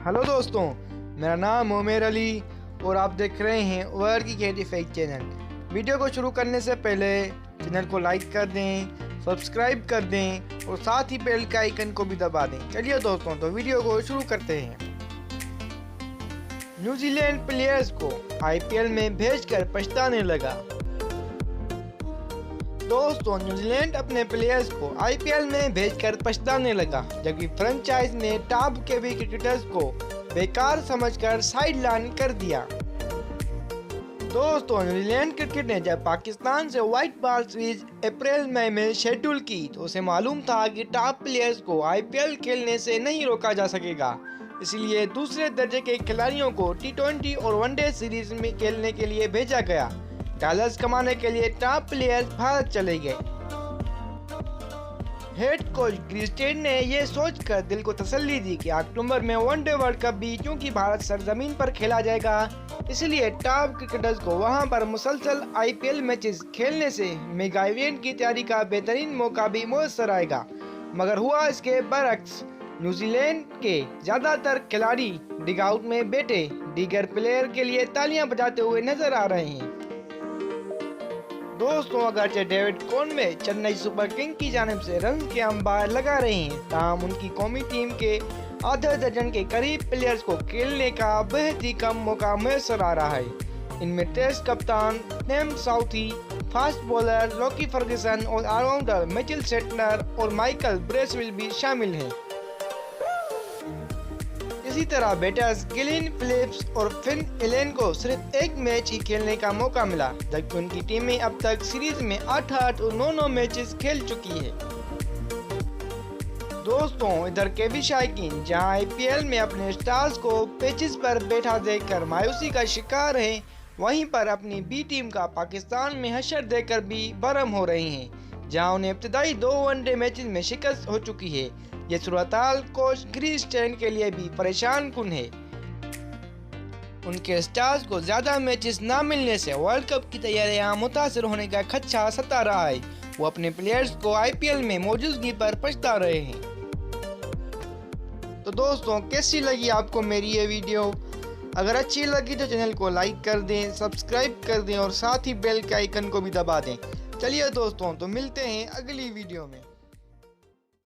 Hello दोस्तों, मेरा नाम उमेर अली और आप देख रहे हैं वर्ल्ड की क्रिएटिव फैक्ट चैनल। वीडियो को शुरू करने से पहले चैनल को लाइक कर दें, सब्सक्राइब कर दें और साथ ही बेल के आइकन को भी दबा दें। चलिए दोस्तों, तो वीडियो को शुरू करते हैं। न्यूजीलैंड प्लेयर्स को आईपीएल में भेजकर पछताने लगा। दोस्तों, न्यूजीलैंड अपने प्लेयर्स को आईपीएल में भेजकर पछताने लगा, जबकि फ्रेंचाइज ने टॉप के भी क्रिकेटर्स को बेकार समझकर साइडलाइन कर दिया। दोस्तों, न्यूजीलैंड क्रिकेट ने जब पाकिस्तान से व्हाइट बॉल सीरीज अप्रैल मई में शेड्यूल की तो उसे मालूम था कि टॉप प्लेयर्स को आईपीएल खेलने से नहीं रोका जा सकेगा, इसलिए दूसरे दर्जे के खिलाड़ियों को टी20 और वनडे सीरीज में खेलने के लिए भेजा गया। डॉलर्स कमाने के लिए टॉप प्लेयर्स भारत चले गए। हेड कोच ग्रिस्टेन ने यह सोचकर दिल को तसल्ली दी कि अक्टूबर में वनडे वर्ल्ड कप भी क्योंकि भारत सरजमीन पर खेला जाएगा, इसलिए टॉप क्रिकेटर्स को वहां पर मुसलसल आईपीएल मैचेस खेलने से मेगा इवेंट की तैयारी का बेहतरीन मौका भी मुयस्सर आएगा। मगर हुआ इसके बरक्स। न्यूजीलैंड के ज्यादातर खिलाड़ी डिग आउट में बैठे दीगर प्लेयर के लिए तालियां बजाते हुए नजर आ रहे हैं। दोस्तों, अगरचे David Conway Chennai super king की जानिब से रन के अंबार लगा रहे हैं, ताहम उनकी कौमी टीम के आधे दर्जन के करीब प्लेयर्स को खेलने का बेहद ही कम मौका मुयस्सर आ रहा है। इनमें टेस्ट कप्तान Tim Southee, fast bowler Lockie Ferguson और ऑलराउंडर मिचेल सेटनर और माइकल ब्रेसवेल भी शामिल हैं। इसी तरह बैटर्स गिलिन फिलिप्स और फिन एलन को सिर्फ एक मैच ही खेलने का मौका मिला, जबकि उनकी टीमें अब तक सीरीज में 8-8 और 9-9 मैचेस खेल चुकी है। दोस्तों, इधर के भी शायकीन जहां आईपीएल में अपने स्टार्स को पिचेस पर बैठा देखकर मायूसी का शिकार है, वहीं पर अपनी बी टीम का पाकिस्तान में हशर देखकर भी बरहम हो रहे हैं, जहां उन्हें इब्तिदाई 2 वनडे मैचेस में शिकस्त हो चुकी है। ये सूरत-हाल कोच ग्रिस्टेन के लिए भी परेशान कुन है। उनके स्टार्स को ज्यादा मैचेस ना मिलने से वर्ल्ड कप की तैयारियां मुतासिर होने का खदशा सता रहा है। वो अपने प्लेयर्स को आईपीएल में मौजूदगी पर पछता रहे हैं। तो दोस्तों, कैसी लगी आपको मेरी ये वीडियो? अगर अच्छी लगी तो चैनल को लाइक कर दें, सब्सक्राइब कर दें और साथ ही बेल के आइकन को भी दबा दें। चलिए दोस्तों, तो मिलते हैं अगली वीडियो में।